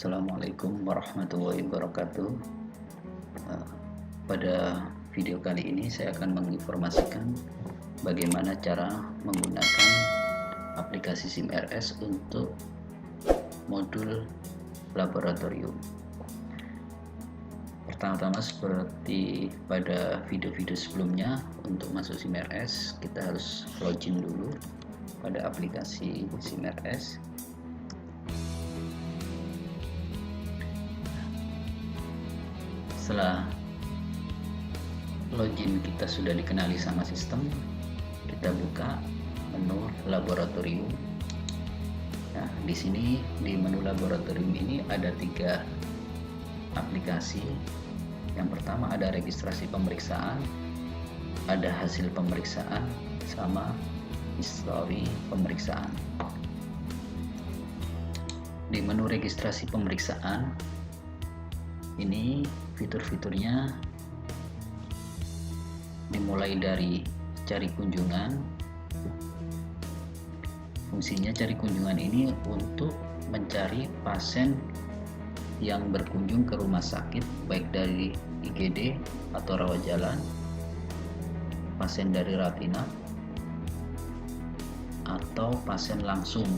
Assalamualaikum warahmatullahi wabarakatuh. Eh, Pada video kali ini saya akan menginformasikan bagaimana cara menggunakan aplikasi SIMRS untuk modul laboratorium. Pertama-tama, seperti pada video-video sebelumnya, untuk masuk SIMRS kita harus login dulu pada aplikasi SIMRS. Setelah login kita sudah dikenali sama sistem, kita buka menu laboratorium. Nah, di sini di menu laboratorium ini ada 3 aplikasi. Yang pertama ada registrasi pemeriksaan, ada hasil pemeriksaan, sama histori pemeriksaan. Di menu registrasi pemeriksaan ini fitur-fiturnya dimulai dari cari kunjungan. Fungsinya cari kunjungan ini untuk mencari pasien yang berkunjung ke rumah sakit, baik dari IGD atau rawat jalan, pasien dari rawat inap, atau pasien langsung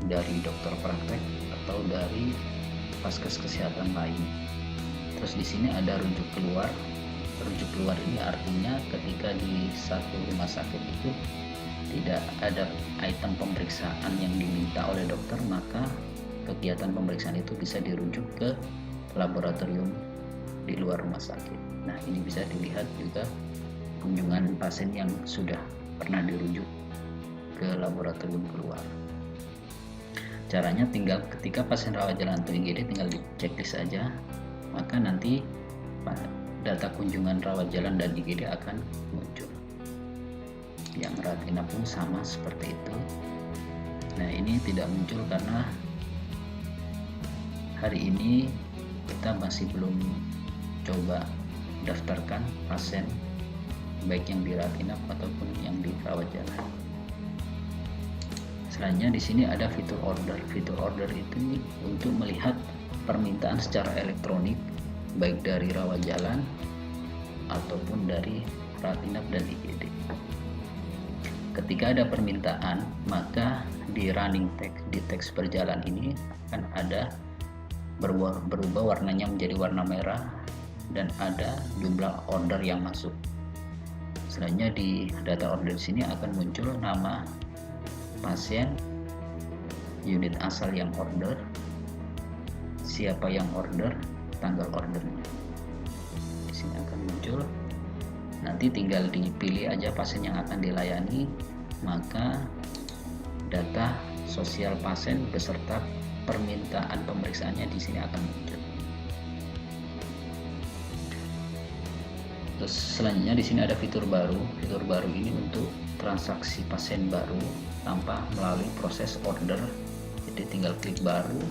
dari dokter praktek atau dari vaskes kesehatan lain. Terus di sini ada rujuk keluar. Rujuk keluar ini artinya ketika di satu rumah sakit itu tidak ada item pemeriksaan yang diminta oleh dokter, maka kegiatan pemeriksaan itu bisa dirujuk ke laboratorium di luar rumah sakit. Nah, ini bisa dilihat juga kunjungan pasien yang sudah pernah dirujuk ke laboratorium keluar. Caranya tinggal ketika pasien rawat jalan atau IGD tinggal di checklist saja, maka nanti data kunjungan rawat jalan dan IGD akan muncul. Yang rawat inap pun sama seperti itu. Nah, ini tidak muncul karena hari ini kita masih belum coba daftarkan pasien baik yang di rawat inap ataupun yang di rawat jalan. Selanjutnya di sini ada fitur order. Fitur order itu untuk melihat permintaan secara elektronik baik dari rawat jalan ataupun dari rawat inap dan IGD. Ketika ada permintaan, maka di running text, di teks berjalan ini akan ada berubah warnanya menjadi warna merah dan ada jumlah order yang masuk. Selanjutnya di data order di sini akan muncul nama pasien, unit asal yang order, siapa yang order, tanggal ordernya. Di sini akan muncul. Nanti tinggal dipilih aja pasien yang akan dilayani, maka data sosial pasien beserta permintaan pemeriksaannya di sini akan muncul. Terus selanjutnya di sini ada fitur baru. Fitur baru ini untuk transaksi pasien baru tanpa melalui proses order. Jadi tinggal klik baru,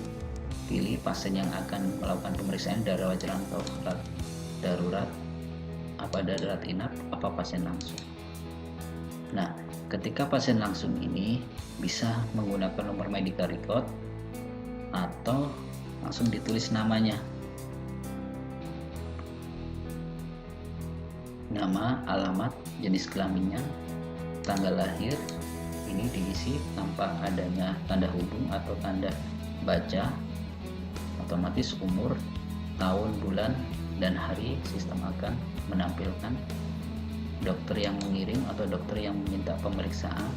pilih pasien yang akan melakukan pemeriksaan dari rawat jalan atau darurat, apa darurat inap, apa pasien langsung. Nah, ketika pasien langsung ini bisa menggunakan nomor medical record atau langsung ditulis namanya. Nama, alamat, jenis kelaminnya, tanggal lahir, ini diisi tanpa adanya tanda hubung atau tanda baca. Otomatis umur, tahun, bulan, dan hari sistem akan menampilkan dokter yang mengirim atau dokter yang meminta pemeriksaan.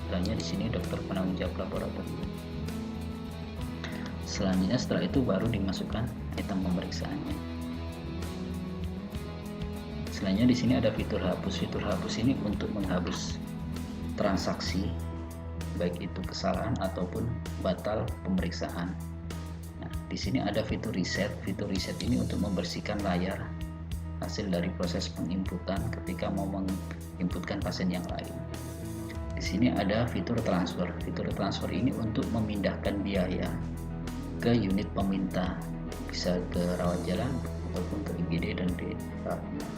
Selanjutnya di sini dokter penanggung jawab laboratorium. Selanjutnya setelah itu baru dimasukkan item pemeriksaannya. Selanjutnya di sini ada fitur hapus. Fitur hapus ini untuk menghapus transaksi, baik itu kesalahan ataupun batal pemeriksaan. Di sini ada fitur reset. Fitur reset ini untuk membersihkan layar hasil dari proses penginputan ketika mau menginputkan pasien yang lain. Di sini ada fitur transfer. Fitur transfer ini untuk memindahkan biaya ke unit peminta, bisa ke rawat jalan ataupun ke IGD dan di rawat inap.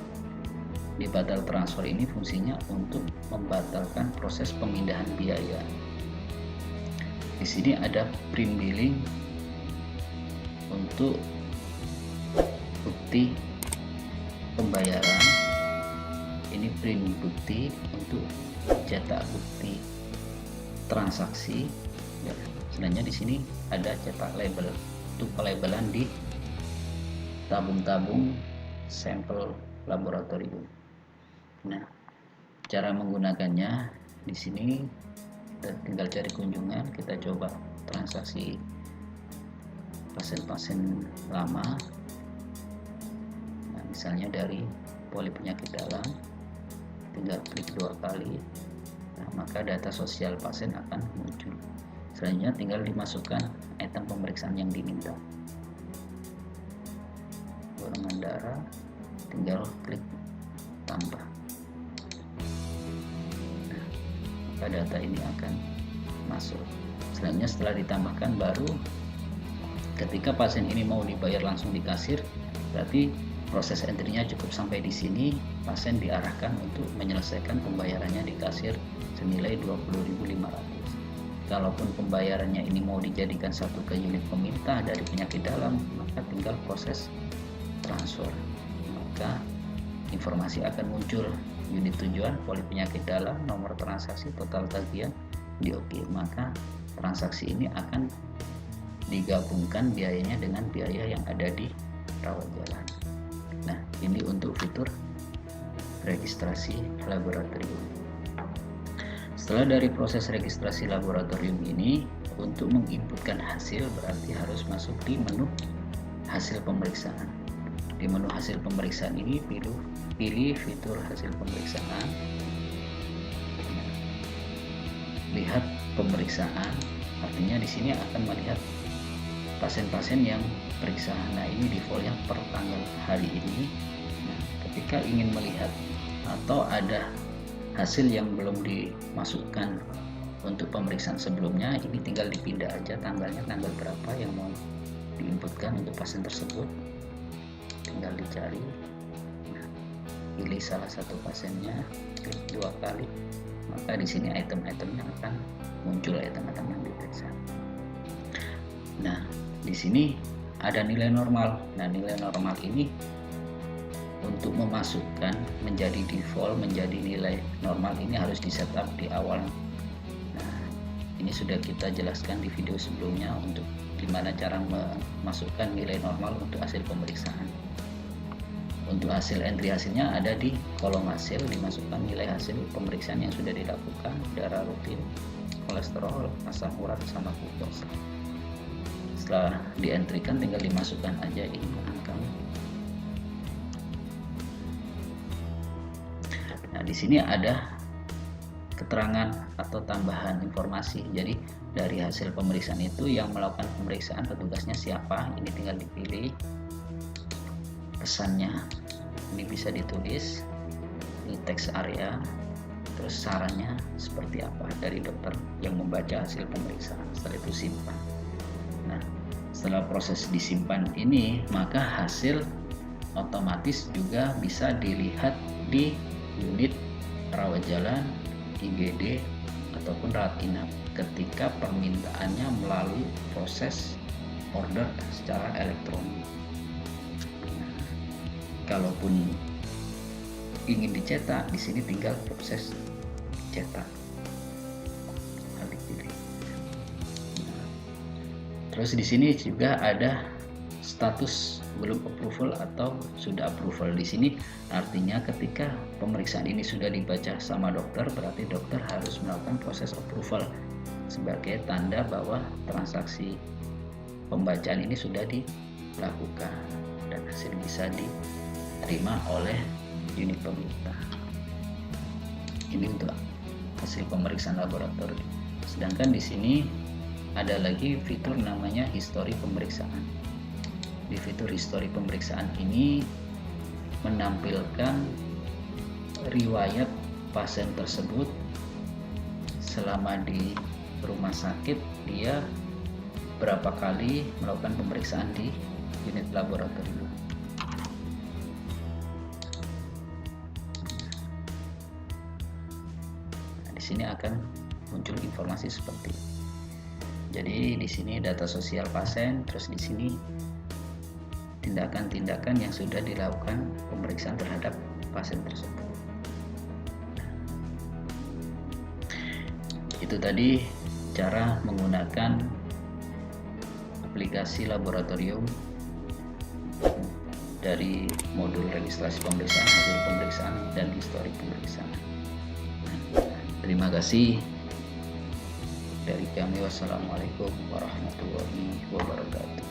Di batal transfer ini fungsinya untuk membatalkan proses pemindahan biaya. Di sini ada print billing untuk bukti pembayaran, ini print bukti untuk cetak bukti transaksi. Dan sebenarnya di sini ada cetak label untuk pelabelan di tabung-tabung sampel laboratorium. Nah, cara menggunakannya di sini tinggal cari kunjungan, kita coba transaksi pasien-pasien lama. Nah, misalnya dari poli penyakit dalam, tinggal klik 2 kali. Nah, maka data sosial pasien akan muncul. Selanjutnya tinggal dimasukkan item pemeriksaan yang diminta. Golongan darah, tinggal klik tambah. Data ini akan masuk. Selanjutnya setelah ditambahkan, baru ketika pasien ini mau dibayar langsung di kasir, berarti proses entry-nya cukup sampai di sini. Pasien diarahkan untuk menyelesaikan pembayarannya di kasir senilai 20.500. Kalaupun pembayarannya ini mau dijadikan satu ke unit peminta dari penyakit dalam, maka tinggal proses transfer. Maka informasi akan muncul unit tujuan, poli penyakit dalam, nomor transaksi, total tagihan, di OK. Maka transaksi ini akan digabungkan biayanya dengan biaya yang ada di rawat jalan. Nah, ini untuk fitur registrasi laboratorium. Setelah dari proses registrasi laboratorium ini, untuk menginputkan hasil berarti harus masuk di menu hasil pemeriksaan. Di menu hasil pemeriksaan ini pilih fitur hasil pemeriksaan. Lihat pemeriksaan, artinya di sini akan melihat pasien-pasien yang periksa. Nah, ini defaultnya per tanggal hari ini. Nah, ketika ingin melihat atau ada hasil yang belum dimasukkan untuk pemeriksaan sebelumnya, ini tinggal dipindah aja tanggalnya, tanggal berapa yang mau diinputkan untuk pasien tersebut. Tinggal dicari, nah, pilih salah satu pasiennya, klik 2 kali, maka di sini item-itemnya akan muncul, item-item yang diperiksa. Nah, di sini ada nilai normal. Nah, nilai normal ini untuk memasukkan menjadi default, menjadi nilai normal ini harus di setup di awal. Nah, ini sudah kita jelaskan di video sebelumnya untuk gimana cara memasukkan nilai normal untuk hasil pemeriksaan. Untuk hasil entry hasilnya ada di kolom hasil, dimasukkan nilai hasil pemeriksaan yang sudah dilakukan, darah rutin, kolesterol, asam urat, sama glukosa. Setelah dientrikan tinggal dimasukkan aja ini angkanya. Nah, di sini ada keterangan atau tambahan informasi. Jadi dari hasil pemeriksaan itu yang melakukan pemeriksaan petugasnya siapa, ini tinggal dipilih. Pesannya ini bisa ditulis di teks area, terus sarannya seperti apa dari dokter yang membaca hasil pemeriksaan. Setelah itu simpan. Nah, setelah proses disimpan ini, maka hasil otomatis juga bisa dilihat di unit rawat jalan, IGD, ataupun rawat inap ketika permintaannya melalui proses order secara elektronik. Kalaupun ingin dicetak, di sini tinggal proses cetak. Terus di sini juga ada status belum approval atau sudah approval. Di sini artinya ketika pemeriksaan ini sudah dibaca sama dokter, berarti dokter harus melakukan proses approval sebagai tanda bahwa transaksi pembacaan ini sudah dilakukan dan hasil bisa diterima oleh unit pemerintah. Ini untuk hasil pemeriksaan laboratorium. Sedangkan di sini ada lagi fitur namanya histori pemeriksaan. Di fitur histori pemeriksaan ini menampilkan riwayat pasien tersebut selama di rumah sakit, dia berapa kali melakukan pemeriksaan di unit laboratorium. Nah, di sini akan muncul informasi seperti ini. Jadi di sini data sosial pasien, terus di sini tindakan-tindakan yang sudah dilakukan pemeriksaan terhadap pasien tersebut. Itu tadi cara menggunakan aplikasi laboratorium dari modul registrasi pemeriksaan, hasil pemeriksaan, dan histori pemeriksaan. Terima kasih dari kami. Wassalamualaikum warahmatullahi wabarakatuh.